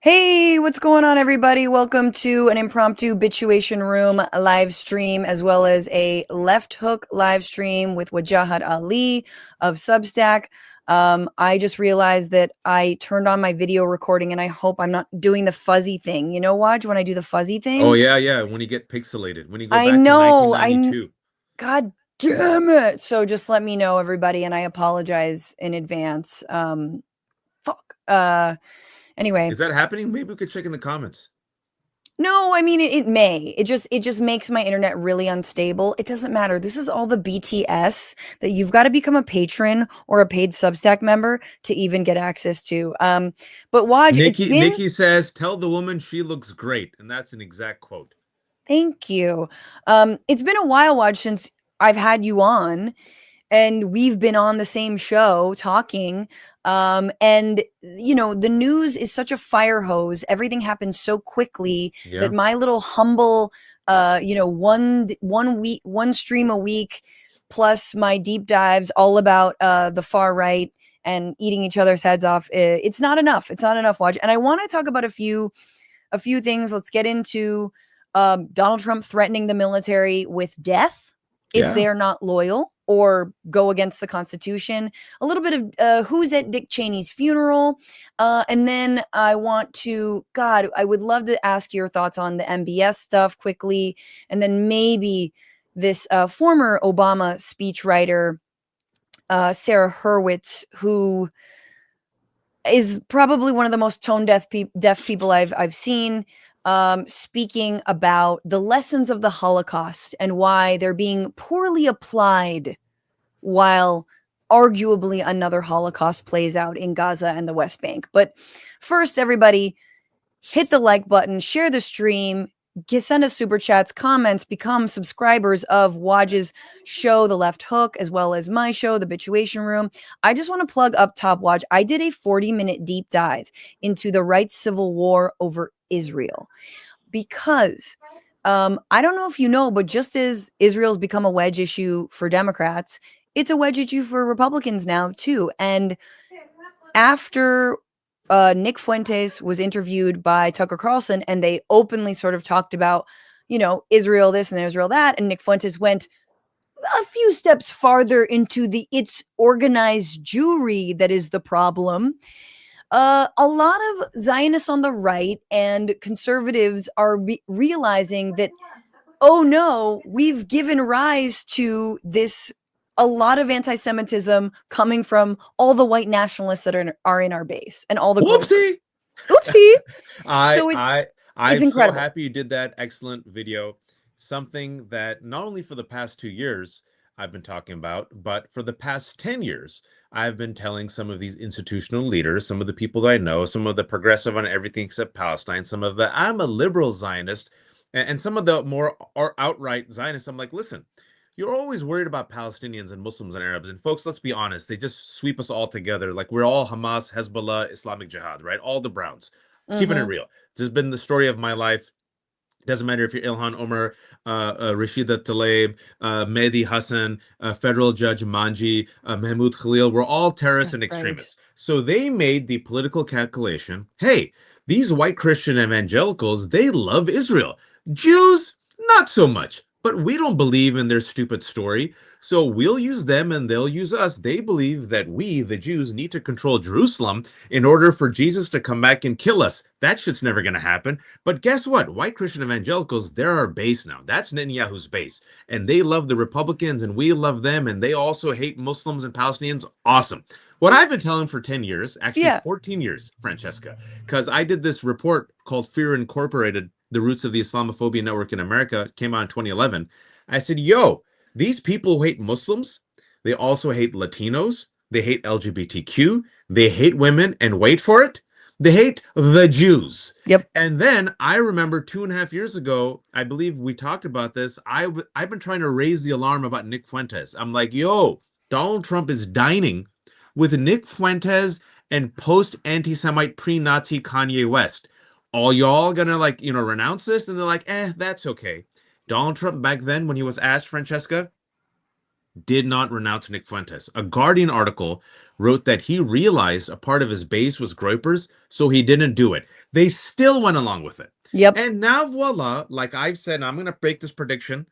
Hey, what's going on, everybody? Welcome to an impromptu Bitchuation Room live stream, as well as a Left Hook live stream with Wajahat Ali of Substack. I just realized that I turned on my video recording, and I hope I'm not doing the fuzzy thing. You know, Waj, when I do the fuzzy Oh thing? yeah. When you get pixelated, when you go I back to know, 1992. God damn it. So just let me know, everybody, and I apologize in advance. Fuck. Anyway. Is that happening? Maybe we could check in the comments. No, I mean it may. It just makes my internet really unstable. It doesn't matter. This is all the BTS that you've got to become a patron or a paid Substack member to even get access to. But Waj, it's been Nikki says, "Tell the woman she looks great," and that's an exact quote. thank you. It's been a while, Waj, since I've had you on, and we've been on the same show talking. And you know, the news is such a fire hose. Everything happens so quickly Yeah. that my little humble, one stream a week plus my deep dives all about the far right and eating each other's heads off. It's not enough. It's not enough, Watch. And I want to talk about a few things. Let's get into Donald Trump threatening the military with death if Yeah. they're not loyal or go against the Constitution. A little bit of who's at Dick Cheney's funeral. And then I want to, God, I would love to ask your thoughts on the MBS stuff quickly. And then maybe this former Obama speechwriter, Sarah Hurwitz, who is probably one of the most tone deaf people I've seen, speaking about the lessons of the Holocaust and why they're being poorly applied while arguably another Holocaust plays out in Gaza and the West Bank. But first, everybody, hit the like button, share the stream, send us super chats, comments, become subscribers of Waj's show, The Left Hook, as well as my show, The Bitchuation Room. I just want to plug up top, Waj. I did a 40-minute deep dive into the right civil war over Israel because I don't know if you know, but just as Israel's become a wedge issue for Democrats, it's a wedge issue for Republicans now too. And after Nick Fuentes was interviewed by Tucker Carlson, and they openly sort of talked about, Israel this and Israel that, and Nick Fuentes went a few steps farther into the it's organized Jewry that is the problem. A lot of Zionists on the right and conservatives are realizing that, oh no, we've given rise to this a lot of anti-Semitism coming from all the white nationalists that are in our base and all the Whoopsie. grocers. Oopsie. I So I it's I'm so incredible. happy you did that excellent video. Something that not only for the past 2 years I've been talking about, but for the past 10 years, I've been telling some of these institutional leaders, some of the people that I know, some of the progressive on everything except Palestine, some of the I'm a liberal Zionist, and some of the more outright Zionists. I'm like, listen, you're always worried about Palestinians and Muslims and Arabs. And folks, let's be honest, they just sweep us all together. Like we're all Hamas, Hezbollah, Islamic Jihad, right? All the Browns. Keeping it Mm-hmm. real. This has been the story of my life. Doesn't matter if you're Ilhan Omar, Rashida Tlaib, Mehdi Hassan, federal judge Manji, Mahmoud Khalil. We're all terrorists That's and right. extremists. So they made the political calculation. Hey, these white Christian evangelicals, they love Israel. Jews, not so much. But we don't believe in their stupid story. So we'll use them and they'll use us. They believe that we, the Jews, need to control Jerusalem in order for Jesus to come back and kill us. That shit's never going to happen. But guess what? White Christian evangelicals, they're our base now. That's Netanyahu's base. And they love the Republicans and we love them. And they also hate Muslims and Palestinians. Awesome. What I've been telling for 10 years, actually Yeah. 14 years, Francesca, because I did this report called Fear Incorporated, The Roots of the Islamophobia Network in America. It came out in 2011. I said, yo, these people who hate Muslims, they also hate Latinos. They hate LGBTQ. They hate women. And wait for it, they hate the Jews. Yep. And then I remember 2.5 years ago, I believe we talked about this. I've been trying to raise the alarm about Nick Fuentes. I'm like, yo, Donald Trump is dining with Nick Fuentes and post anti-Semite pre-Nazi Kanye West. All y'all gonna renounce this? And they're like, that's okay. Donald Trump back then, when he was asked, Francesca, did not renounce Nick Fuentes. A Guardian article wrote that he realized a part of his base was groypers, so he didn't do it. They still went along with it. Yep. And now, voila, like I've said, and I'm going to break this prediction,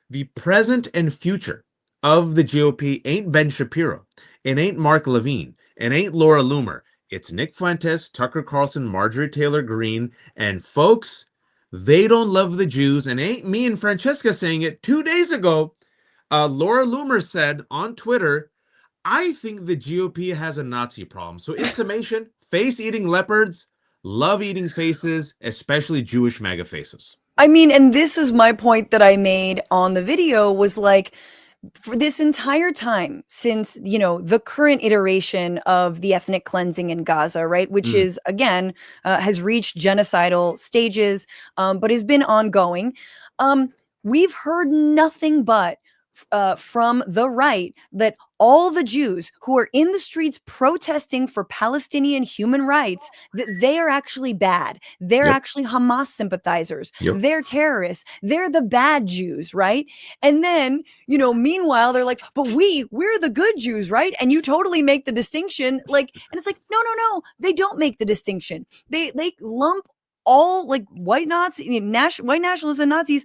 the present and future of the GOP ain't Ben Shapiro. It ain't Mark Levine. It ain't Laura Loomer. It's Nick Fuentes, Tucker Carlson, Marjorie Taylor Greene, and folks, they don't love the Jews. And ain't me and Francesca saying it. 2 days ago, Laura Loomer said on Twitter, I think the GOP has a Nazi problem. So in summation, face-eating leopards love eating faces, especially Jewish MAGA faces. I mean, and this is my point that I made on the video was like, for this entire time since, the current iteration of the ethnic cleansing in Gaza, right, which is, again, has reached genocidal stages, but has been ongoing, we've heard nothing but from the right that all the Jews who are in the streets protesting for Palestinian human rights, that they are actually bad. They're Yep. actually Hamas sympathizers. Yep. They're terrorists. They're the bad Jews, right? And then, meanwhile, they're like, but we're the good Jews, right? And you totally make the distinction. And it's like, no, they don't make the distinction. They lump all like white Nazis, white nationalists and Nazis.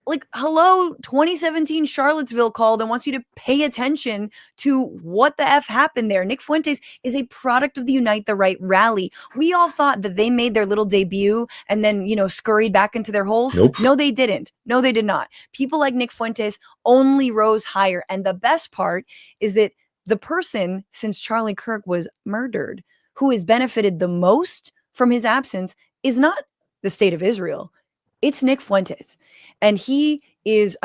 Like, hello, 2017 Charlottesville called and wants you to pay attention to what the F happened there. Nick Fuentes is a product of the Unite the Right rally. We all thought that they made their little debut and then, scurried back into their holes. Nope. No, they didn't. No, they did not. People like Nick Fuentes only rose higher. And the best part is that the person, since Charlie Kirk was murdered, who has benefited the most from his absence is not the state of Israel. It's Nick Fuentes. And he is,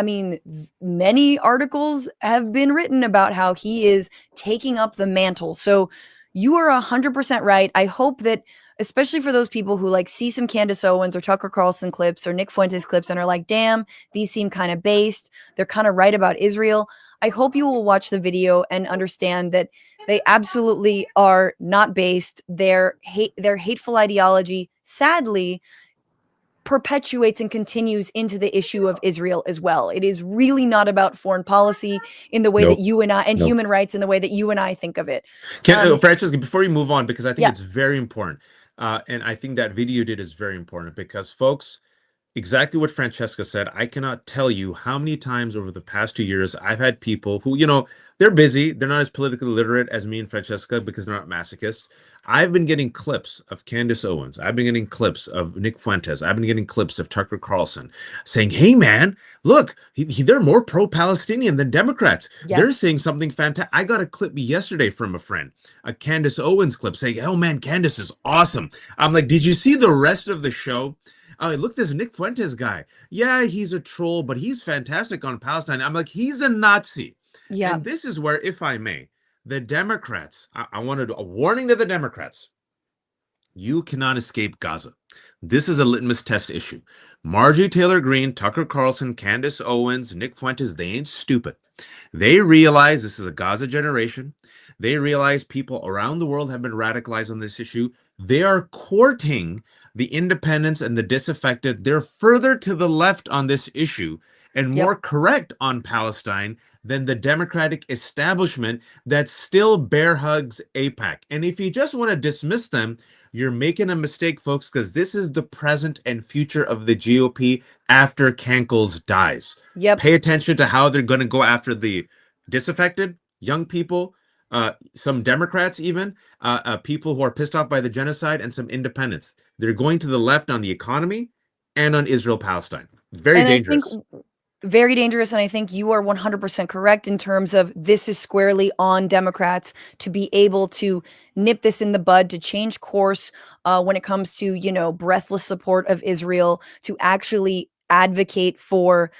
many articles have been written about how he is taking up the mantle. So you are 100% right. I hope that, especially for those people who see some Candace Owens or Tucker Carlson clips or Nick Fuentes clips and are like, damn, these seem kind of based. They're kind of right about Israel. I hope you will watch the video and understand that they absolutely are not based. Their hateful ideology, sadly, perpetuates and continues into the issue of Israel as well. It is really not about foreign policy in the way that you and I, and human rights in the way that you and I think of it. Francesca, before you move on, because I think Yeah. it's very important, and I think that video is very important because, folks, exactly what Francesca said. I cannot tell you how many times over the past 2 years I've had people who, they're busy. They're not as politically literate as me and Francesca because they're not masochists. I've been getting clips of Candace Owens. I've been getting clips of Nick Fuentes. I've been getting clips of Tucker Carlson saying, hey, man, look, they're more pro-Palestinian than Democrats. Yes. They're saying something fantastic. I got a clip yesterday from a friend, a Candace Owens clip saying, oh, man, Candace is awesome. I'm like, did you see the rest of the show? Look, this Nick Fuentes guy. Yeah, he's a troll, but he's fantastic on Palestine. I'm like, he's a Nazi. Yeah. And this is where, if I may, the Democrats, I wanted a warning to the Democrats. You cannot escape Gaza. This is a litmus test issue. Marjorie Taylor Greene, Tucker Carlson, Candace Owens, Nick Fuentes, they ain't stupid. They realize this is a Gaza generation. They realize people around the world have been radicalized on this issue. They are courting the independents and the disaffected. They're further to the left on this issue and more correct on Palestine than the Democratic establishment that still bear hugs AIPAC. And if you just want to dismiss them, you're making a mistake, folks, because this is the present and future of the GOP after Cankles dies. Yep. Pay attention to how they're going to go after the disaffected, young people, some Democrats even, people who are pissed off by the genocide, and some independents. They're going to the left on the economy and on Israel-Palestine. Very dangerous. Very dangerous. And I think you are 100% correct in terms of this is squarely on Democrats to be able to nip this in the bud, to change course when it comes to, breathless support of Israel, to actually advocate for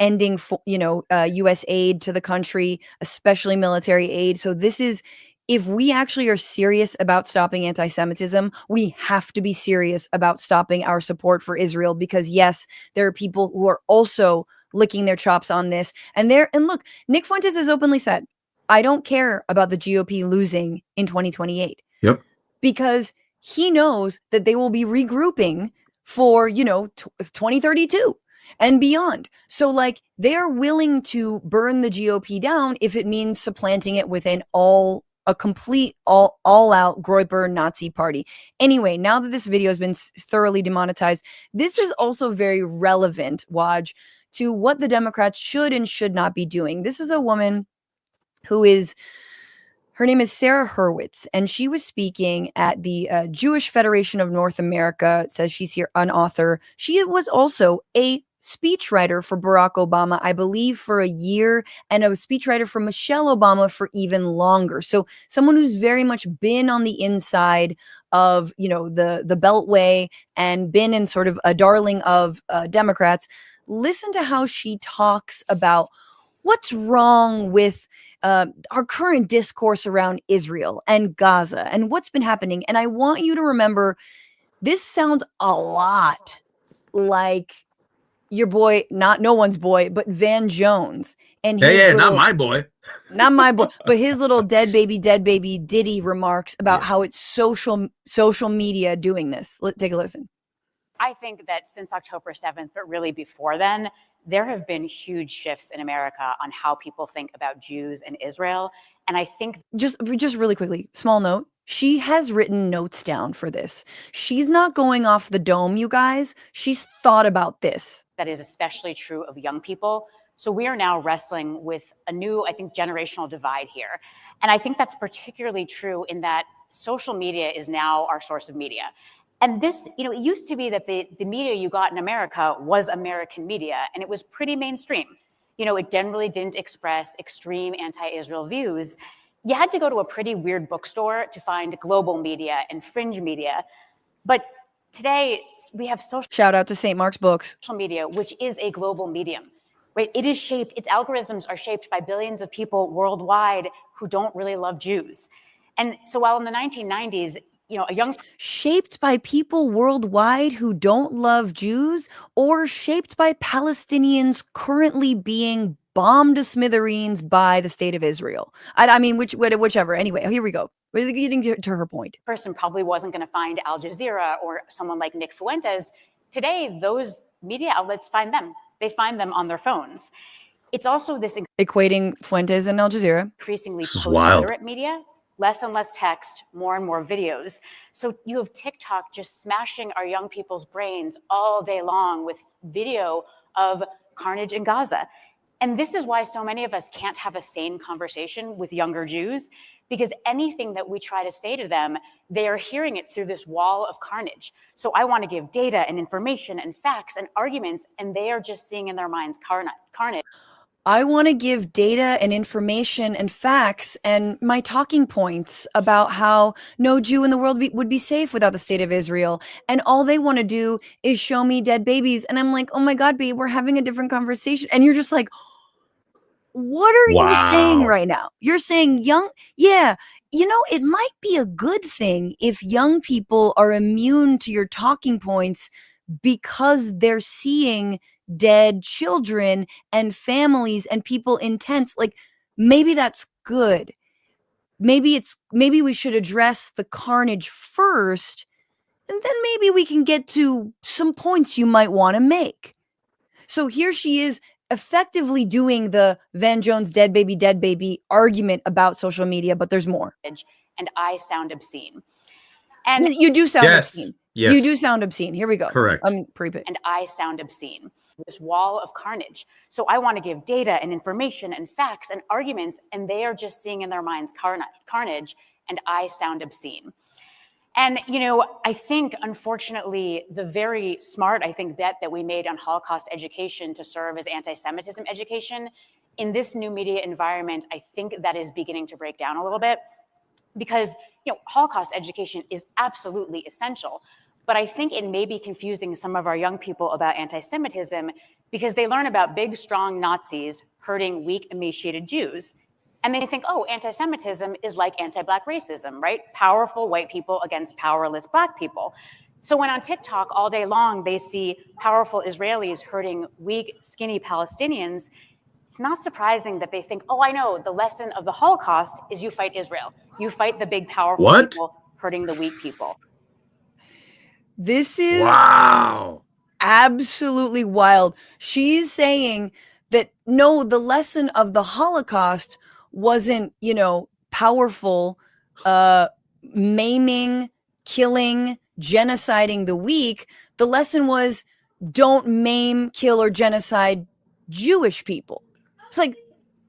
ending, U.S. aid to the country, especially military aid. So this is, if we actually are serious about stopping anti-Semitism, we have to be serious about stopping our support for Israel, because yes, there are people who are also licking their chops on this. And look, Nick Fuentes has openly said, I don't care about the GOP losing in 2028. Yep. Because he knows that they will be regrouping for, 2032. and beyond. So like they are willing to burn the GOP down if it means supplanting it with a complete all out Groyper Nazi party. Anyway, now that this video has been thoroughly demonetized, this is also very relevant, Waj, to what the Democrats should and should not be doing. This is a woman who is, her name is Sarah Hurwitz, and she was speaking at the Jewish Federation of North America. It says she's here, an author. She was also a speechwriter for Barack Obama, I believe, for a year, and a speechwriter for Michelle Obama for even longer. So someone who's very much been on the inside of, you know, the Beltway and been in sort of a darling of Democrats. Listen to how she talks about what's wrong with our current discourse around Israel and Gaza and what's been happening. And I want you to remember, this sounds a lot like your boy, not no one's boy, but Van Jones and his not my boy. Not my boy, but his little dead baby Diddy remarks about how it's social media doing this. Take a listen. I think that since October 7th, but really before then, there have been huge shifts in America on how people think about Jews and Israel. And I think just really quickly, small note. She has written notes down for this. She's not going off the dome, you guys. She's thought about this. That is especially true of young people. So we are now wrestling with a new, I think, generational divide here. And I think that's particularly true in that social media is now our source of media. And this, you know, it used to be that the media you got in America was American media, and it was pretty mainstream. You know, it generally didn't express extreme anti-Israel views. You had to go to a pretty weird bookstore to find global media and fringe media. But today, we have social... Shout out to St. Mark's Books. ...social media, which is a global medium, right? It is shaped, its algorithms are shaped by billions of people worldwide who don't really love Jews. And so while in the 1990s, you know, a young... Shaped by people worldwide who don't love Jews, or shaped by Palestinians currently being bombed to smithereens by the state of Israel? I mean, whichever. Anyway, here we go. We're getting to her point. Person probably wasn't going to find Al Jazeera or someone like Nick Fuentes'ed. Today, those media outlets find them. They find them on their phones. It's also this... Equating Fuentes and Al Jazeera. Increasingly post-literate media. Less and less text, more and more videos. So you have TikTok just smashing our young people's brains all day long with video of carnage in Gaza. And this is why so many of us can't have a sane conversation with younger Jews, because anything that we try to say to them, they are hearing it through this wall of carnage. So I want to give data and information and facts and arguments, and they are just seeing in their minds carnage. I want to give data and information and facts and my talking points about how no Jew in the world would be safe without the state of Israel. And all they want to do is show me dead babies. And I'm like, oh my God, babe, we're having a different conversation. And you're just like, what are you saying right now? You're saying yeah, you know, it might be a good thing if young people are immune to your talking points because they're seeing dead children and families and people in tents. Like, maybe that's good. Maybe we should address the carnage first, and then maybe we can get to some points you might want to make. So here she is effectively doing the Van Jones dead baby argument about social media, but there's more. And I sound obscene. And you do sound obscene. Yes. You do sound obscene. Here we go. Correct. Pre-pit. And I sound obscene. This wall of carnage. So I want to give data and information and facts and arguments, and they are just seeing in their minds carnage, and I sound obscene. And, you know, I think, unfortunately, the very smart, bet that we made on Holocaust education to serve as anti-Semitism education, in this new media environment, I think that is beginning to break down a little bit. Because, you know, Holocaust education is absolutely essential. But I think it may be confusing some of our young people about anti-Semitism because they learn about big, strong Nazis hurting weak, emaciated Jews. And they think, oh, anti-Semitism is like anti-Black racism, right? Powerful white people against powerless Black people. So when on TikTok all day long they see powerful Israelis hurting weak, skinny Palestinians, it's not surprising that they think, oh, I know, the lesson of the Holocaust is you fight Israel. You fight the big, powerful people hurting the weak people. This is... Wow. absolutely wild. She's saying that no, the lesson of the Holocaust wasn't, powerful, maiming, killing, genociding the weak. The lesson was don't maim, kill, or genocide Jewish people. It's like,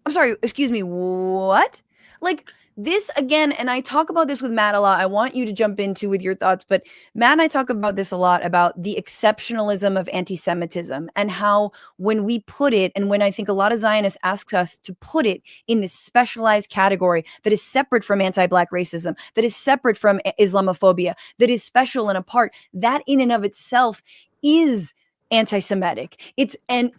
I'm sorry, excuse me, what? Like this again, and I talk about this with Matt a lot. I want you to jump into with your thoughts, but Matt and I talk about this a lot about the exceptionalism of anti-Semitism and how when we put it, and when I think a lot of Zionists ask us to put it in this specialized category that is separate from anti-Black racism, that is separate from Islamophobia, that is special and apart, that in and of itself is anti-Semitic. It's and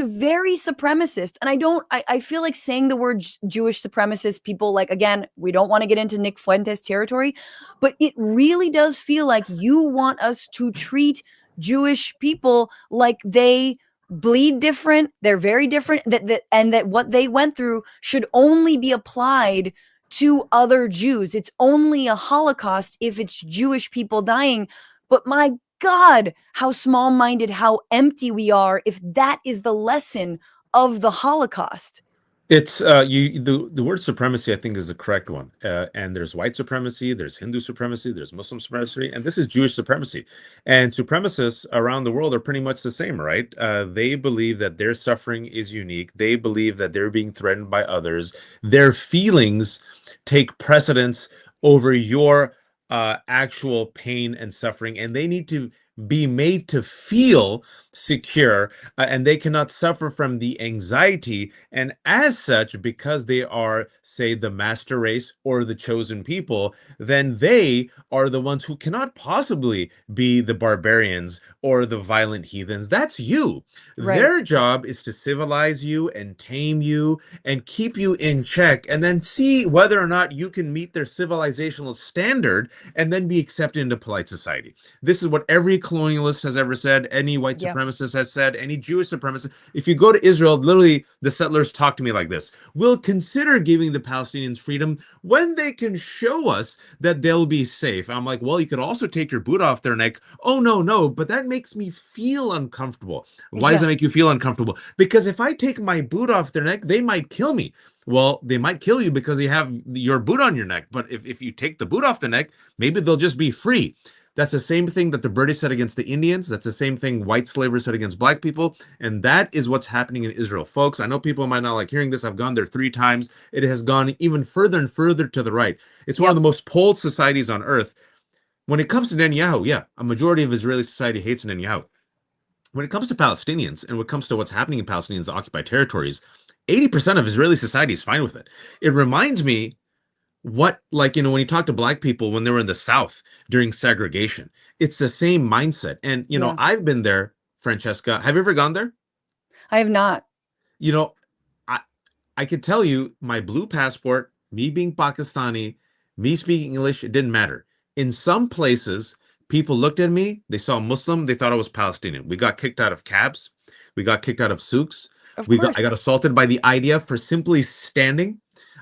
very supremacist. And I feel like saying the word Jewish supremacist, people like, again, we don't want to get into Nick Fuentes'ed territory, but it really does feel like you want us to treat Jewish people like they bleed different, they're very different, that what they went through should only be applied to other Jews. It's only a Holocaust if it's Jewish people dying. But my God, how small-minded, how empty we are if that is the lesson of the Holocaust. It's the word supremacy, I think, is the correct one. And there's white supremacy, there's Hindu supremacy, there's Muslim supremacy, and this is Jewish supremacy. And supremacists around the world are pretty much the same, right? They believe that their suffering is unique. They believe that they're being threatened by others. Their feelings take precedence over your actual pain and suffering, and they need to be made to feel secure, and they cannot suffer from the anxiety. And as such, because they are, say, the master race or the chosen people, then they are the ones who cannot possibly be the barbarians or the violent heathens. That's you. Right. Their job is to civilize you and tame you and keep you in check, and then see whether or not you can meet their civilizational standard and then be accepted into polite society. This is what every colonialist has ever said, any white supremacist has said, any Jewish supremacist. If you go to Israel, literally the settlers talk to me like this: we'll consider giving the Palestinians freedom when they can show us that they'll be safe. I'm like, well, you could also take your boot off their neck. Oh, no, but that makes me feel uncomfortable. Why does that make you feel uncomfortable? Because if I take my boot off their neck, they might kill me. Well, they might kill you because you have your boot on your neck. But if you take the boot off the neck, maybe they'll just be free. That's the same thing that the British said against the Indians. That's the same thing white slavers said against Black people. And that is what's happening in Israel. Folks, I know people might not like hearing this. I've gone there 3 times. It has gone even further and further to the right. It's one of the most polled societies on earth. When it comes to Netanyahu, yeah, a majority of Israeli society hates Netanyahu. When it comes to Palestinians and when it comes to what's happening in Palestinians' occupied territories, 80% of Israeli society is fine with it. It reminds me what, like, when you talk to Black people when they were in the South during segregation, it's the same mindset. And, I've been there, Francesca. Have you ever gone there? I have not. I could tell you my blue passport, me being Pakistani, me speaking English, it didn't matter. In some places, people looked at me, they saw Muslim, they thought I was Palestinian. We got kicked out of cabs. We got kicked out of souks. I got assaulted by the IDF for simply standing.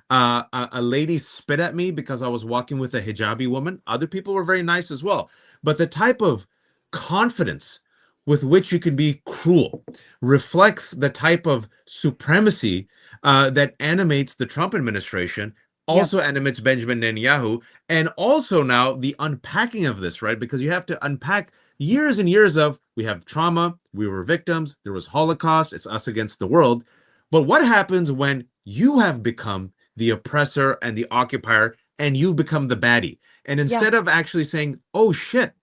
A lady spit at me because I was walking with a hijabi woman. Other people were very nice as well. But the type of confidence with which you can be cruel reflects the type of supremacy that animates the Trump administration, also animates Benjamin Netanyahu, and also now the unpacking of this, right? Because you have to unpack years and years of, we have trauma, we were victims, there was Holocaust, it's us against the world. But what happens when you have become the oppressor and the occupier, and you've become the baddie? And instead of actually saying, oh shit,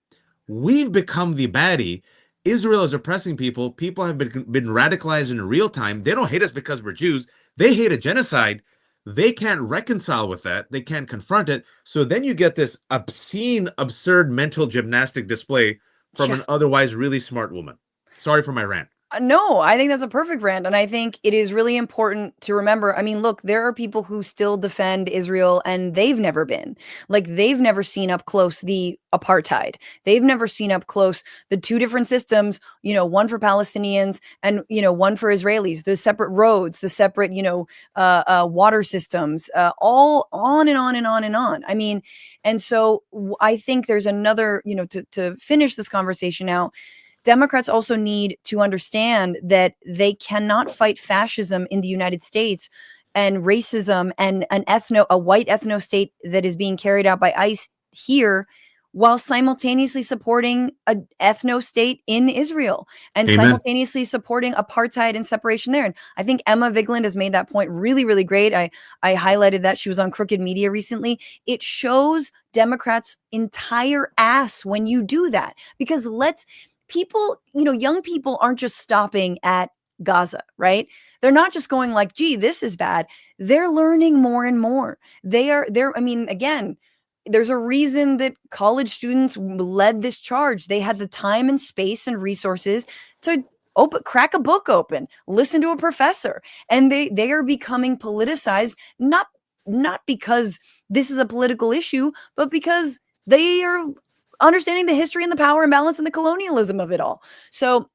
we've become the baddie, Israel is oppressing people, people have been radicalized in real time, they don't hate us because we're Jews, they hate a genocide, they can't reconcile with that, they can't confront it, so then you get this obscene, absurd mental gymnastic display from an otherwise really smart woman. Sorry for my rant. No, I think that's a perfect rant. And I think it is really important to remember. I mean, look, there are people who still defend Israel and they've never been. Like, they've never seen up close the apartheid. They've never seen up close the 2 different systems, one for Palestinians and, one for Israelis, the separate roads, the separate, water systems, all on and on and on and on. I mean, and so I think there's another, to finish this conversation out, Democrats also need to understand that they cannot fight fascism in the United States and racism and a white ethno state that is being carried out by ICE here, while simultaneously supporting a ethno state in Israel and Amen. simultaneously supporting apartheid and separation there. And I think Emma Vigeland has made that point really, really great. I highlighted that. She was on Crooked Media recently. It shows Democrats' entire ass when you do that, because people, young people aren't just stopping at Gaza, right? They're not just going like, gee, this is bad. They're learning more and more. Again, there's a reason that college students led this charge. They had the time and space and resources to crack a book open, listen to a professor, and they are becoming politicized, not because this is a political issue, but because they are understanding the history and the power imbalance and the colonialism of it all. So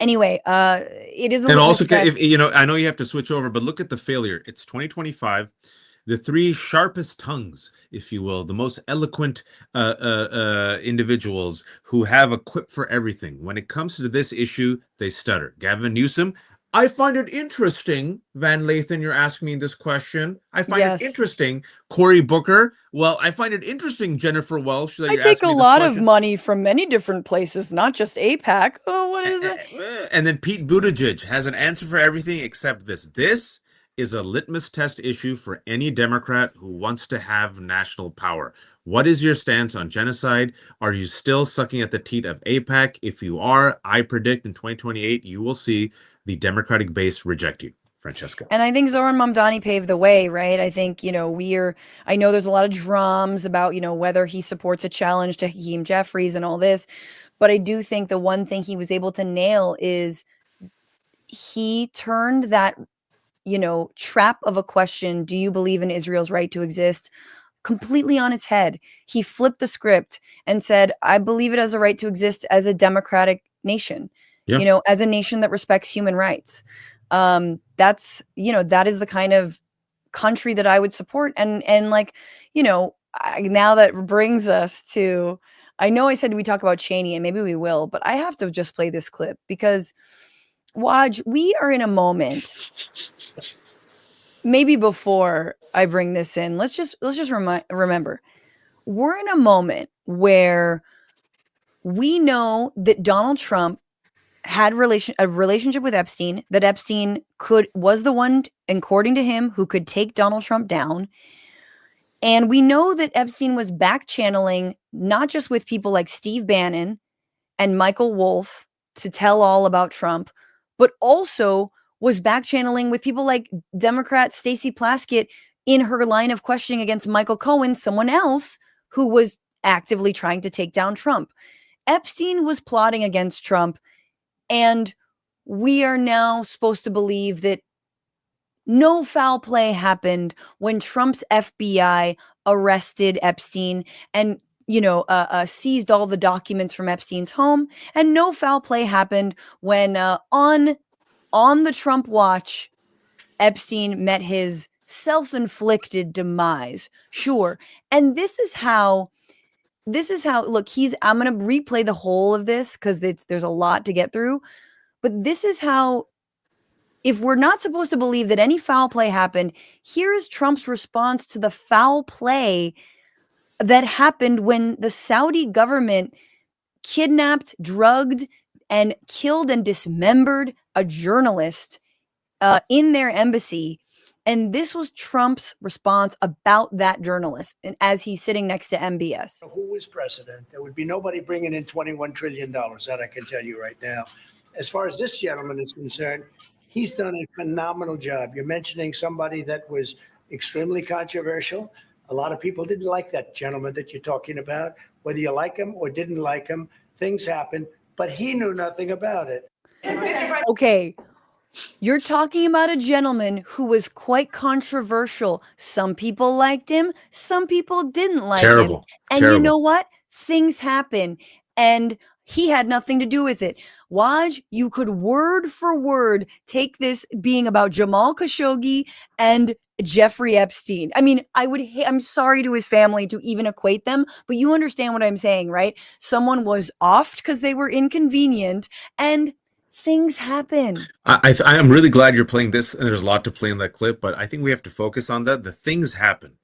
anyway, it is a And little also, I know you have to switch over, but look at the failure. It's 2025. The three sharpest tongues, if you will, the most eloquent individuals who have a quip for everything. When it comes to this issue, they stutter. Gavin Newsom, I find it interesting, Van Lathan, you're asking me this question. I find it interesting. Cory Booker, well, I find it interesting, Jennifer Welsh. That I take a lot of money from many different places, not just AIPAC. Oh, what is it? And then Pete Buttigieg has an answer for everything except this. This is a litmus test issue for any Democrat who wants to have national power. What is your stance on genocide? Are you still sucking at the teat of AIPAC? If you are, I predict in 2028, you will see the Democratic base reject you. Francesca. And I think Zoran Mamdani paved the way, right? I think, I know there's a lot of drums about, whether he supports a challenge to Hakeem Jeffries and all this, but I do think the one thing he was able to nail is he turned that trap of a question, do you believe in Israel's right to exist, completely on its head. He flipped the script and said, I believe it has a right to exist as a democratic nation, as a nation that respects human rights. That is the kind of country that I would support. And now that brings us to, I know I said we talk about Cheney, and maybe we will, but I have to just play this clip because Waj, we are in a moment, maybe before I bring this in, let's just remember, we're in a moment where we know that Donald Trump had a relationship with Epstein, that Epstein was the one, according to him, who could take Donald Trump down. And we know that Epstein was back channeling, not just with people like Steve Bannon and Michael Wolff to tell all about Trump, but also was back channeling with people like Democrat Stacey Plaskett in her line of questioning against Michael Cohen, someone else who was actively trying to take down Trump. Epstein was plotting against Trump, and we are now supposed to believe that no foul play happened when Trump's FBI arrested Epstein and seized all the documents from Epstein's home, and no foul play happened when on the Trump watch, Epstein met his self-inflicted demise. Sure. And this is how, look, I'm going to replay the whole of this because there's a lot to get through, but this is how, if we're not supposed to believe that any foul play happened, here is Trump's response to the foul play that happened when the Saudi government kidnapped, drugged, and killed and dismembered a journalist in their embassy. And this was Trump's response about that journalist, and as he's sitting next to MBS. Who was president? There would be nobody bringing in $21 trillion, that I can tell you right now. As far as this gentleman is concerned, he's done a phenomenal job. You're mentioning somebody that was extremely controversial. A lot of people didn't like that gentleman that you're talking about. Whether you like him or didn't like him, things happen, but he knew nothing about it. Okay, you're talking about a gentleman who was quite controversial. Some people liked him, some people didn't like him. And you know what? Things happen. And he had nothing to do with it. Waj, you could word for word take this being about Jamal Khashoggi and Jeffrey Epstein. I mean, I'm sorry to his family to even equate them, but you understand what I'm saying, right? Someone was offed because they were inconvenient, and things happen. I'm really glad you're playing this, and there's a lot to play in that clip, but I think we have to focus on that. The things happen.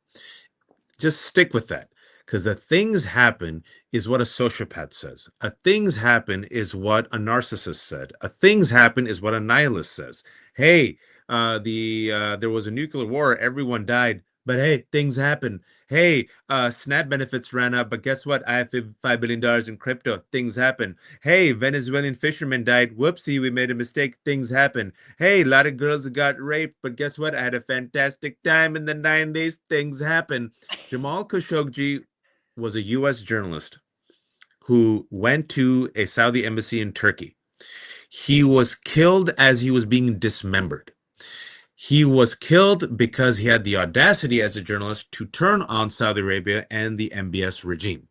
Just stick with that, because the things happen is what a sociopath says. A things happen is what a narcissist said. A things happen is what a nihilist says. Hey, there was a nuclear war, everyone died, but hey, things happen. Hey, SNAP benefits ran up, but guess what? I have $5 billion in crypto. Things happen. Hey, Venezuelan fishermen died. Whoopsie, we made a mistake. Things happen. Hey, a lot of girls got raped, but guess what? I had a fantastic time in the 90s. Things happen. Jamal Khashoggi was a U.S. journalist who went to a Saudi embassy in Turkey. He was killed as he was being dismembered. He was killed because he had the audacity as a journalist to turn on Saudi Arabia and the MBS regime.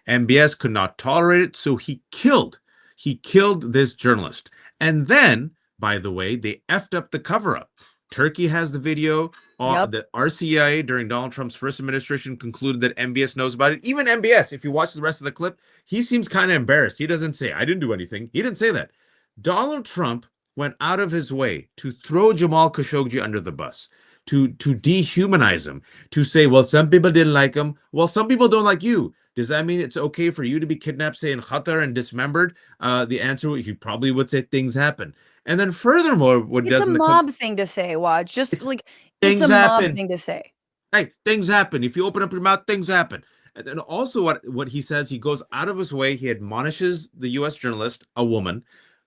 MBS could not tolerate it, so he killed this journalist. And then, by the way, they effed up the cover-up. Turkey has the video. Yep. The RCIA during Donald Trump's first administration concluded that MBS knows about it. Even MBS, if you watch the rest of the clip, he seems kind of embarrassed. He doesn't say, I didn't do anything. He didn't say that. Donald Trump went out of his way to throw Jamal Khashoggi under the bus, to dehumanize him, to say, well, some people didn't like him. Well, some people don't like you. Does that mean it's okay for you to be kidnapped, say, in Qatar and dismembered? The answer, he probably would say things happen. And then furthermore, what It's a doesn't mob thing to say, Waj. It's a things mob happen. thing to say. Hey, things happen. If you open up your mouth, things happen. And then also what he says, he goes out of his way, he admonishes the U.S. journalist, a woman,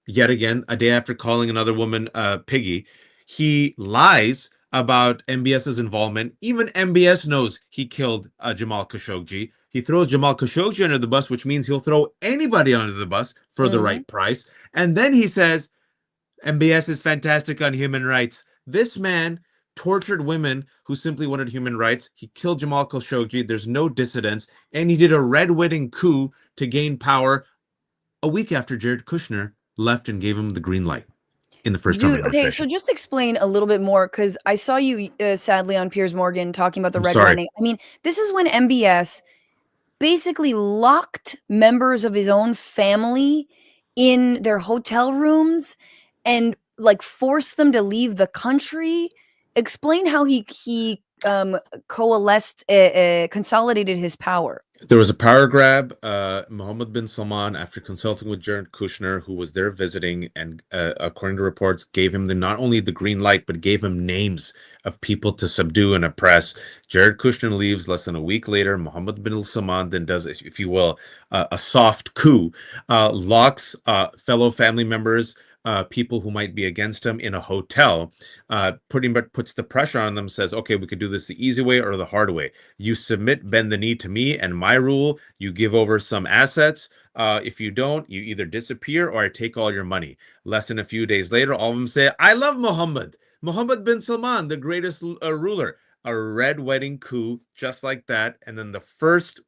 yet again, a day after calling another woman piggy. He lies about MBS's involvement. Even MBS knows he killed Jamal Khashoggi. He throws Jamal Khashoggi under the bus, which means he'll throw anybody under the bus for the right price. And then he says, MBS is fantastic on human rights. This man tortured women who simply wanted human rights. He killed Jamal Khashoggi. There's no dissidents. And he did a red wedding coup to gain power a week after Jared Kushner left and gave him the green light in the first Trump Dude, okay, so administration. just explain a little bit more, because I saw you sadly on Piers Morgan talking about the I'm red sorry. wedding. I mean, this is when MBS basically locked members of his own family in their hotel rooms and like forced them to leave the country. Explain how he coalesced, consolidated his power. There was a power grab. Mohammed bin Salman, after consulting with Jared Kushner, who was there visiting, and according to reports, gave him not only the green light, but gave him names of people to subdue and oppress. Jared Kushner leaves less than a week later. Mohammed bin Salman then does, if you will, a soft coup, locks fellow family members, people who might be against him in a hotel, pretty much puts the pressure on them, says, okay, we could do this the easy way or the hard way. You submit, bend the knee to me and my rule. You give over some assets. If you don't, you either disappear or I take all your money. Less than a few days later, all of them say, I love Mohammed bin Salman, the greatest ruler. A red wedding coup, just like that. And then the first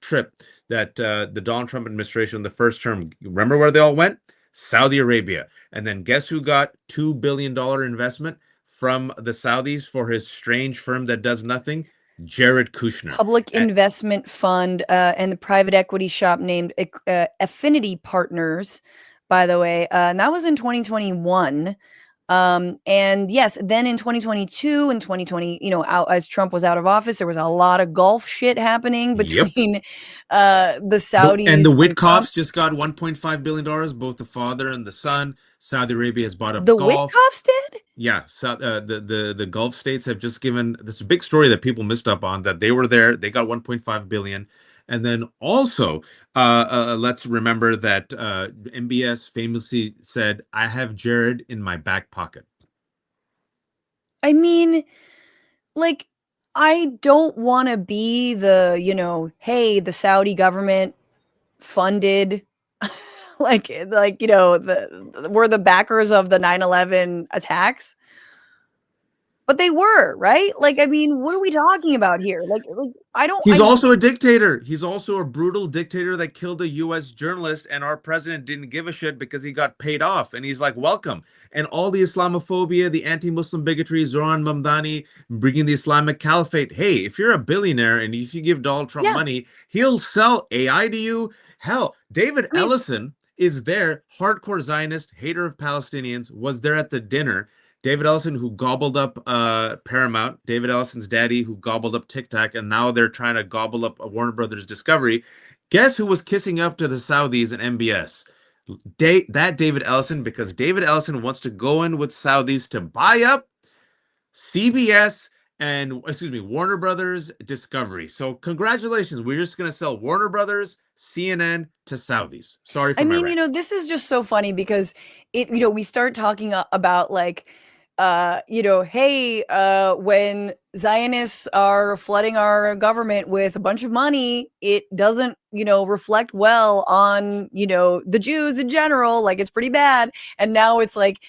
trip that the Donald Trump administration, the first term, remember where they all went? Saudi Arabia. And then guess who got $2 billion investment from the Saudis for his strange firm that does nothing? Jared Kushner. Public Investment Fund and the private equity shop named Affinity Partners, by the way. And that was in 2021. And yes, then in 2022 and 2020, as Trump was out of office, there was a lot of Gulf shit happening between the Saudis and the Trump. Witkoffs just got $1.5 billion, both the father and the son. Saudi Arabia has bought up The Gulf. Witkoffs did? Yeah, so the Gulf states have just given this big story that people missed up on, that they were there, they got 1.5 billion. And then also, let's remember that MBS famously said, I have Jared in my back pocket. I mean, like, I don't want to be the, hey, the Saudi government funded we're the backers of the 9/11 attacks. But they were, right? Like, I mean, what are we talking about here? Like He's also a dictator. He's also a brutal dictator that killed a U.S. journalist, and our president didn't give a shit because he got paid off. And he's like, welcome. And all the Islamophobia, the anti-Muslim bigotry, Zoran Mamdani bringing the Islamic Caliphate. Hey, if you're a billionaire and if you give Donald Trump money, he'll sell AI to you. Hell, David Ellison is there, hardcore Zionist, hater of Palestinians, was there at the dinner. David Ellison, who gobbled up Paramount, David Ellison's daddy, who gobbled up TikTok, and now they're trying to gobble up Warner Brothers Discovery. Guess who was kissing up to the Saudis and MBS? That David Ellison, because David Ellison wants to go in with Saudis to buy up CBS and, Warner Brothers Discovery. So congratulations. We're just going to sell Warner Brothers, CNN to Saudis. Sorry for my rant. This is just so funny because we start talking about like, hey, when Zionists are flooding our government with a bunch of money, it doesn't, reflect well on, the Jews in general. Like, it's pretty bad. And now it's like,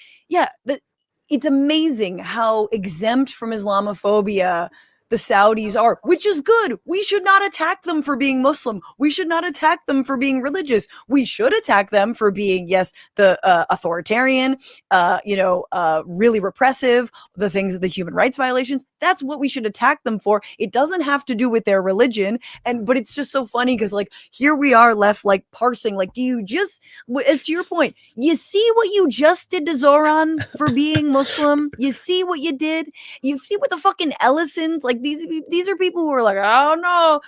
it's amazing how exempt from Islamophobia the Saudis are, which is good. We should not attack them for being Muslim. We should not attack them for being religious. We should attack them for being, yes, the authoritarian, really repressive, the things, the human rights violations. That's what we should attack them for. It doesn't have to do with their religion. But it's just so funny because, like, here we are left, like, parsing, like, do you just, as to your point, you see what you just did to Zoran for being Muslim? You see what you did? You see what the fucking Ellisons, like, these are people who are like, oh no,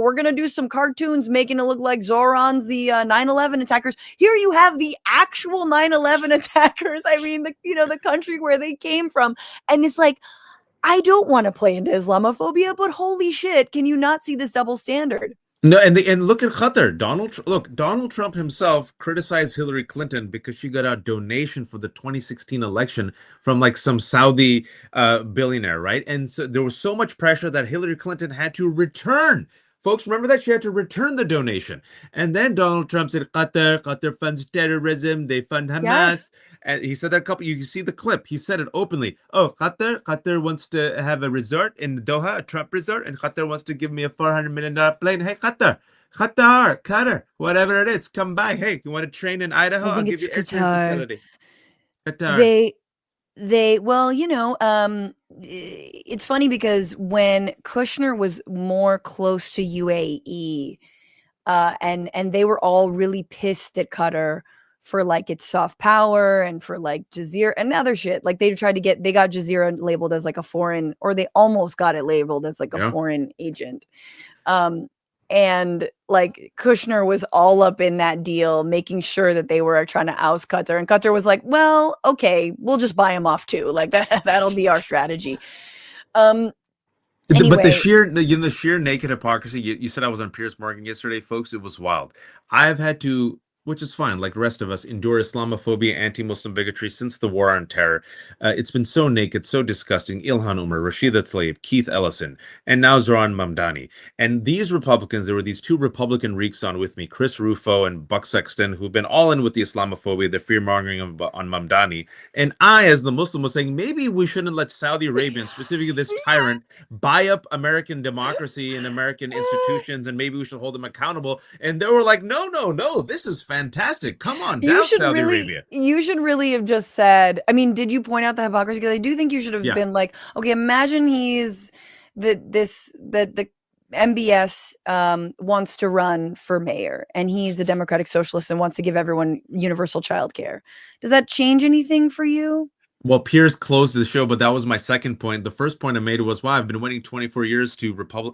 we're gonna do some cartoons making it look like Zoran's the 9/11 attackers. Here you have the actual 9/11 attackers. I mean, the country where they came from, and it's like, I don't want to play into Islamophobia, but holy shit, can you not see this double standard? No, and look at Qatar. Donald Trump himself criticized Hillary Clinton because she got a donation for the 2016 election from like some Saudi billionaire, right? And so there was so much pressure that Hillary Clinton had to return. Folks, remember that she had to return the donation. And then Donald Trump said, Qatar funds terrorism, they fund Hamas. Yes. And he said that you can see the clip. He said it openly. Oh, Qatar wants to have a resort in Doha, a Trump resort, and Qatar wants to give me a $400 million plane. Hey, Qatar, whatever it is, come by. Hey, you want to train in Idaho? I'll give you air facility. Qatar. It's funny because when Kushner was more close to UAE, and they were all really pissed at Qatar for like its soft power and for like Jazeera and other shit. Like they got Jazeera labeled as like a foreign, or they almost got it labeled as like a foreign agent. And like Kushner was all up in that deal, making sure that they were trying to oust Qatar. And Qatar was like, well, okay, we'll just buy him off too. Like that'll be our strategy. Anyway. But the sheer naked hypocrisy, you said I was on Piers Morgan yesterday, folks, it was wild. I've had to, which is fine, like the rest of us, endure Islamophobia, anti-Muslim bigotry since the war on terror. It's been so naked, so disgusting. Ilhan Omar, Rashida Tlaib, Keith Ellison, and now Zoran Mamdani. And these Republicans, there were these two Republican reeks on with me, Chris Rufo and Buck Sexton, who've been all in with the Islamophobia, the fear-mongering on Mamdani. And I, as the Muslim, was saying, maybe we shouldn't let Saudi Arabia, and specifically this tyrant, buy up American democracy and American institutions, and maybe we should hold them accountable. And they were like, no, this is fantastic. Come on down, Saudi Arabia. You should really have just said, I mean, did you point out the hypocrisy? Because I do think you should have been like, okay, imagine he's the MBS wants to run for mayor and he's a democratic socialist and wants to give everyone universal childcare. Does that change anything for you? Well, Piers closed the show, but that was my second point. The first point I made was, wow, I've been waiting 24 years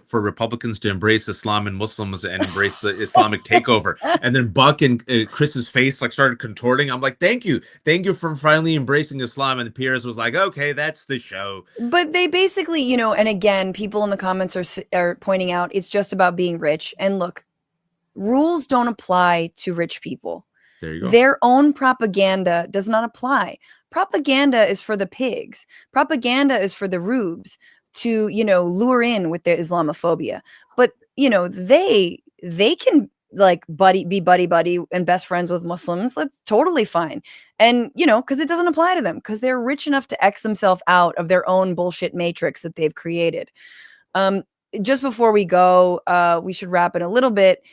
for Republicans to embrace Islam and Muslims and embrace the Islamic takeover. And then Buck and Chris's face like started contorting. I'm like, thank you for finally embracing Islam. And Piers was like, okay, that's the show. But they basically, and again, people in the comments are pointing out it's just about being rich. And look, rules don't apply to rich people. There you go. Their own propaganda does not apply. Propaganda is for the pigs. Propaganda is for the rubes to, lure in with their Islamophobia. But, they can like be buddy and best friends with Muslims. That's totally fine. And, you know, because it doesn't apply to them, because they're rich enough to X themselves out of their own bullshit matrix that they've created. Just before we go, we should wrap it a little bit.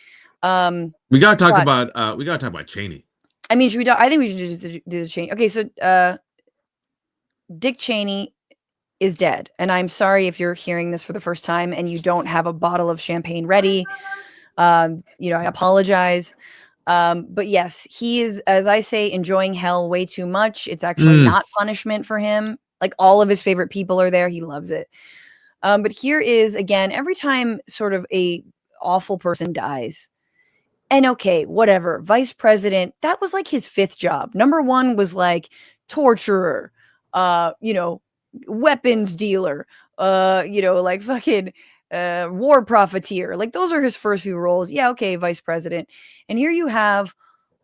We gotta talk about Cheney. I mean, I think we should do the Cheney. Okay, so Dick Cheney is dead, and I'm sorry if you're hearing this for the first time and you don't have a bottle of champagne ready. You know, I apologize. But yes, he is, as I say, enjoying hell way too much. It's actually not punishment for him. Like, all of his favorite people are there. He loves it. But here is, again, every time sort of a awful person dies, and okay, whatever, vice president, that was like his 5th job. Number 1 was like torturer, you know, weapons dealer, you know, like fucking war profiteer. Like, those are his first few roles. Yeah, okay, vice president. And here you have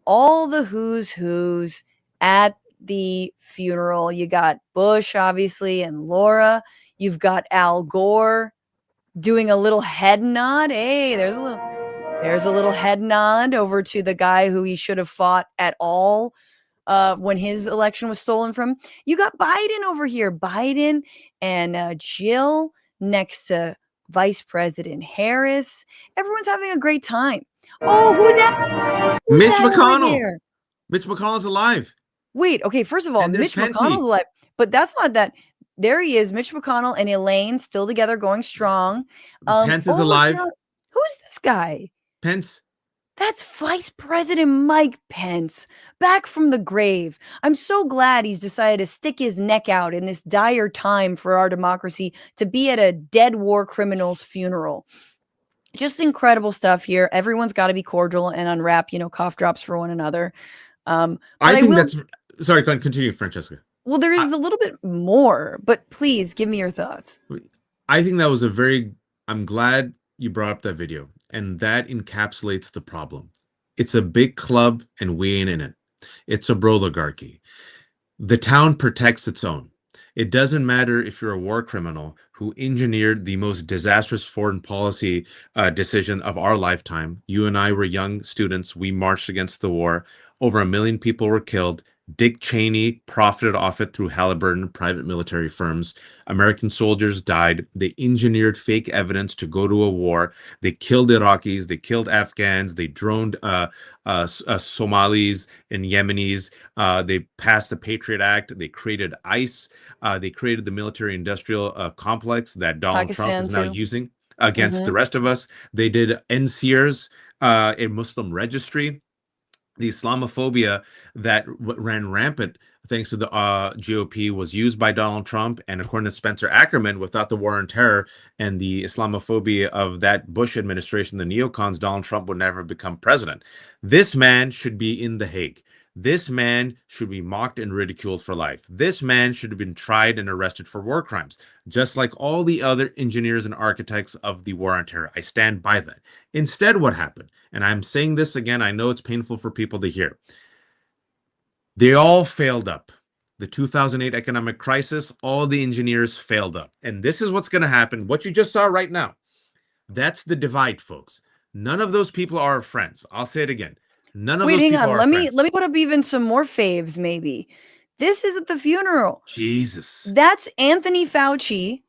all the who's at the funeral. You got Bush, obviously, and Laura. You've got Al Gore doing a little head nod. Hey, there's a little head nod over to the guy who he should have fought at all when his election was stolen from. You got Biden over here. Biden and Jill next to Vice President Harris. Everyone's having a great time. Oh, who's that? Mitch McConnell. Mitch McConnell's alive. Wait, okay, first of all, Mitch McConnell's alive. But that's not that. There he is, Mitch McConnell and Elaine still together, going strong. Pence is alive. Who's this guy? Pence. That's Vice President Mike Pence, back from the grave. I'm so glad he's decided to stick his neck out in this dire time for our democracy to be at a dead war criminal's funeral. Just incredible stuff here. Everyone's got to be cordial and unwrap, you know, cough drops for one another. I think that's... Sorry, continue, Francesca. Well, there is a little bit more, but please give me your thoughts. I think that was I'm glad you brought up that video, and that encapsulates the problem. It's a big club and we ain't in it. It's a broligarchy. The town protects its own. It doesn't matter if you're a war criminal who engineered the most disastrous foreign policy decision of our lifetime. You and I were young students. We marched against the war. Over 1 million people were killed. Dick Cheney profited off it through Halliburton, private military firms. American soldiers died. They engineered fake evidence to go to a war. They killed Iraqis. They killed Afghans. They droned Somalis and Yemenis. They passed the Patriot Act. They created ICE. They created the military-industrial complex that Donald Trump is now using against the rest of us. They did NCERS, a Muslim registry. The Islamophobia that ran rampant thanks to the GOP was used by Donald Trump. And according to Spencer Ackerman, without the war on terror and the Islamophobia of that Bush administration, the neocons, Donald Trump would never become president. This man should be in The Hague. This man should be mocked and ridiculed for life. This man should have been tried and arrested for war crimes, just like all the other engineers and architects of the war on terror. I stand by that. Instead, what happened? And I'm saying this again, I know it's painful for people to hear. They all failed up. The 2008 economic crisis, all the engineers failed up. And this is what's going to happen. What you just saw right now, that's the divide, folks. None of those people are our friends. I'll say it again. None of those people are let me put up even some more faves, maybe. This is at the funeral. Jesus. That's Anthony Fauci.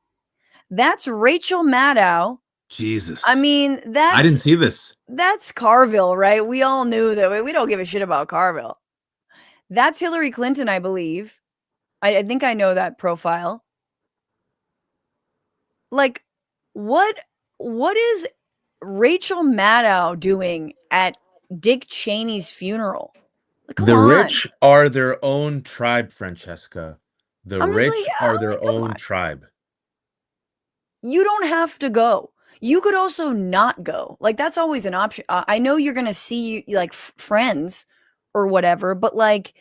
That's Rachel Maddow. Jesus. I mean, I didn't see this. That's Carville, right? We all knew that. We don't give a shit about Carville. That's Hillary Clinton, I believe. I think I know that profile. Like, what is Rachel Maddow doing at Dick Cheney's funeral? Come the on. Rich are their own tribe, Francesca. The rich are their own tribe. You don't have to go. You could also not go. Like, that's always an option. I know you're going to see like friends or whatever, but like,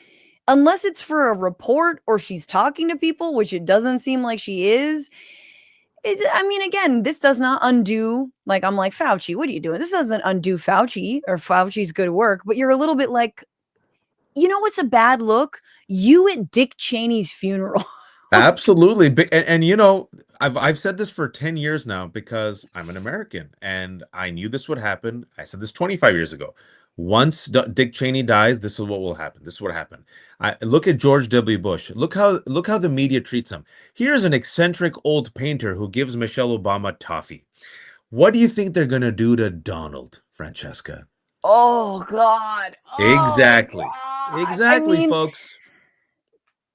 unless it's for a report or she's talking to people, which it doesn't seem like she is. I mean, again, this does not undo, like, I'm like, Fauci, what are you doing? This doesn't undo Fauci or Fauci's good work, but you're a little bit like, you know what's a bad look? You at Dick Cheney's funeral. Absolutely. And you know, I've said this for 10 years now because I'm an American and I knew this would happen. I said this 25 years ago. Once Dick Cheney dies, this is what will happen. This is what happened. I look at George W. Bush. Look how the media treats him. Here's an eccentric old painter who gives Michelle Obama toffee. What do you think they're going to do to Donald, Francesca? Oh God. Oh Exactly. God. I Exactly, mean, folks.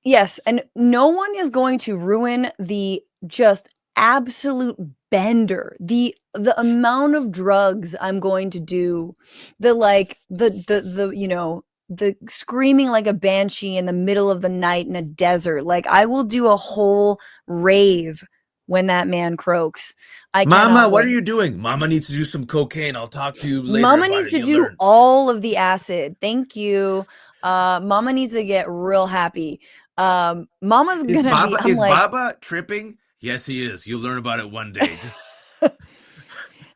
yes, and no one is going to ruin the just absolute bender. The amount of drugs I'm going to do, the screaming like a banshee in the middle of the night in a desert. Like I will do a whole rave when that man croaks. I Mama, cannot what are wait. you doing? Mama needs to do some cocaine. I'll talk to you later Mama about needs it. to You'll do learn. all of the acid. Thank you. Mama needs to get real happy. Mama's Is gonna be, Baba I'm is like, Baba tripping? Yes, he is. You'll learn about it one day. Just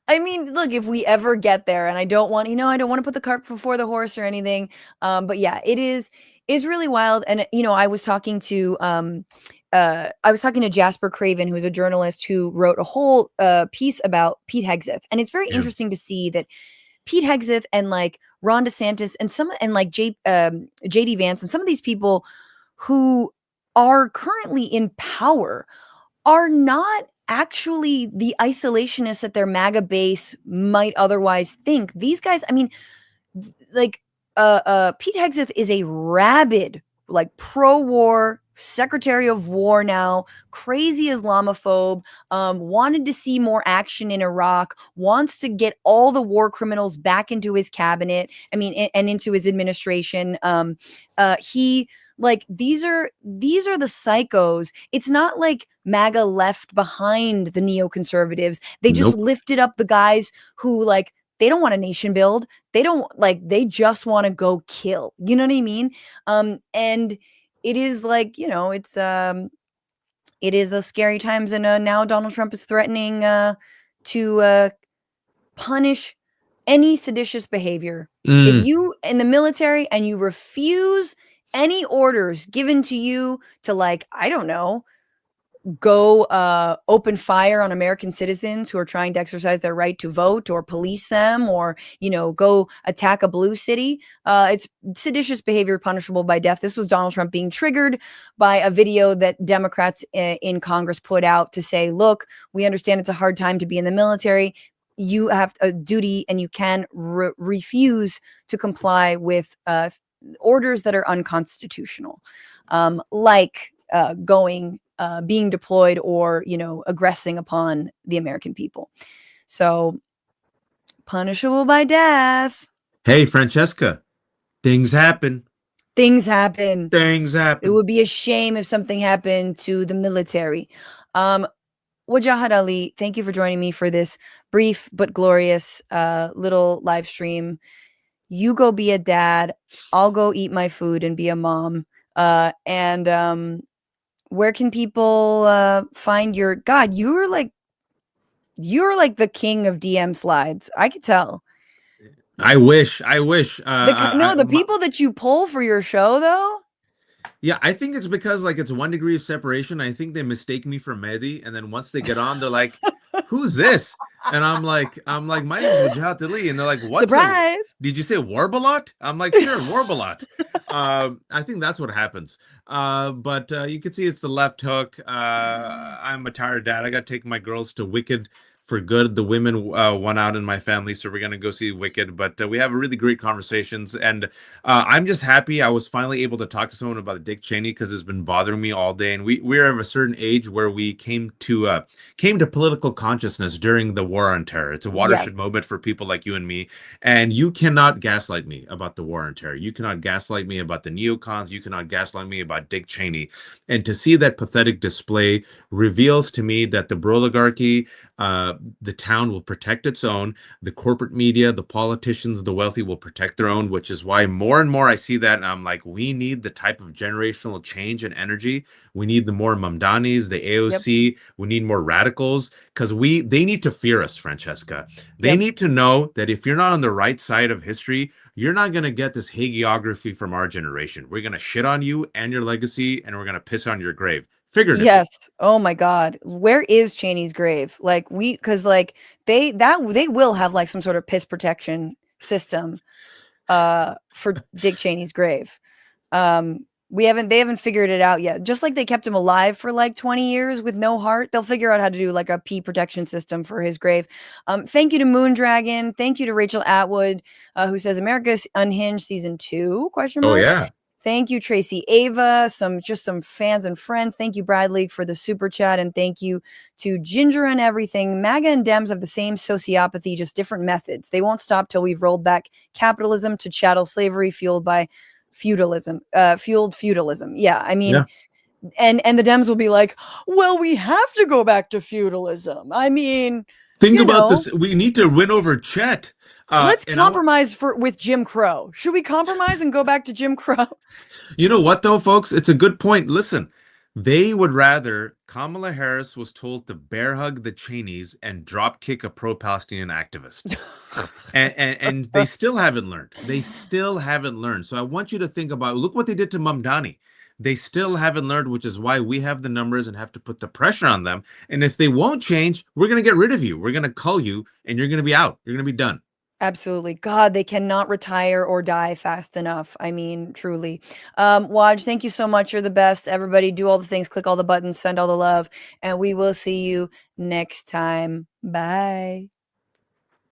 I mean, look, if we ever get there, and I don't want, I don't want to put the cart before the horse or anything. But yeah, is really wild. And I was talking to Jasper Craven, who's a journalist who wrote a whole piece about Pete Hegseth, and it's very yeah. interesting to see that Pete Hegseth and like Ron DeSantis and like JD Vance and some of these people who are currently in power are not actually the isolationists that their MAGA base might otherwise think. These guys, I mean, like Pete Hegseth is a rabid, like pro-war secretary of war now, crazy Islamophobe, wanted to see more action in Iraq, wants to get all the war criminals back into his cabinet, and into his administration. He like these are the psychos. It's not like MAGA left behind the neoconservatives. They just Nope. lifted up the guys who like they don't want a nation build. They don't like they just want to go kill. You know what I mean? And it is like, it is a scary times, and now Donald Trump is threatening to punish any seditious behavior. If Mm, you in the military and you refuse any orders given to you to, like, I don't know, go open fire on American citizens who are trying to exercise their right to vote, or police them, or go attack a blue city, it's seditious behavior punishable by death. This was Donald Trump being triggered by a video that Democrats in Congress put out to say, look, we understand it's a hard time to be in the military. You have a duty and you can refuse to comply with orders that are unconstitutional, like being deployed or aggressing upon the American people. So punishable by death. hey, Francesca, things happen. Things happen. Things It happen. would be a shame if something happened to the military. Wajahat Ali, thank you for joining me for this brief but glorious little live stream. You go be a dad. I'll go eat my food and be a mom. And where can people find your God? You're like the king of DM slides. I could tell. I wish. I wish. The people that you pull for your show, though. Yeah, I think it's because like it's 1 degree of separation. I think they mistake me for Mehdi, and then once they get on, they're like, "Who's this?" And I'm like, "My name's Wajahat Ali," and they're like, "What's a? Surprise! Did you say Warbalot?" I'm like, "Sure, Warbalot." I think that's what happens. But you can see it's the left hook. I'm a tired dad. I got to take my girls to Wicked for good. The women won out in my family, so we're gonna go see Wicked. But we have really great conversations, and I'm just happy I was finally able to talk to someone about Dick Cheney because it's been bothering me all day. And we're of a certain age where we came to political consciousness during the war on terror. It's a Yes. watershed moment for people like you and me. And you cannot gaslight me about the war on terror. You cannot gaslight me about the neocons. You cannot gaslight me about Dick Cheney. And to see that pathetic display reveals to me that the oligarchy, the town will protect its own. The corporate media, the politicians, the wealthy will protect their own, which is why more and more I see that, and I'm like, we need the type of generational change and energy. We need the more Mamdanis, the AOC. Yep. We need more radicals, because they need to fear us, Francesca. They Yep. need to know that if you're not on the right side of history, you're not going to get this hagiography from our generation. We're going to shit on you and your legacy, and we're going to piss on your grave. figuratively. Yes. Oh my God. Where is Cheney's grave? Like because like they will have like some sort of piss protection system for Dick Cheney's grave. They haven't figured it out yet. Just like they kept him alive for like 20 years with no heart, they'll figure out how to do like a pee protection system for his grave. Thank you to Moondragon. Thank you to Rachel Atwood, who says America's Unhinged season 2? Oh yeah. Thank you, Tracy Ava, some fans and friends. Thank you, Bradley, for the super chat. And thank you to Ginger and Everything. MAGA and Dems have the same sociopathy, just different methods. They won't stop till we've rolled back capitalism to chattel slavery fueled feudalism. Yeah, I mean, and the Dems will be like, well, we have to go back to feudalism. I mean, think about this. We need to win over Chet. Let's compromise with Jim Crow. Should we compromise and go back to Jim Crow? You know what, though, folks? It's a good point. Listen, they would rather Kamala Harris was told to bear hug the Cheneys and drop kick a pro-Palestinian activist. and they still haven't learned. They still haven't learned. So I want you to think about, look what they did to Mamdani. They still haven't learned, which is why we have the numbers and have to put the pressure on them. And if they won't change, we're going to get rid of you. We're going to cull you and you're going to be out. You're going to be done. Absolutely. God, they cannot retire or die fast enough. I mean, truly. Waj, thank you so much. You're the best. Everybody do all the things, click all the buttons, send all the love, and we will see you next time. Bye.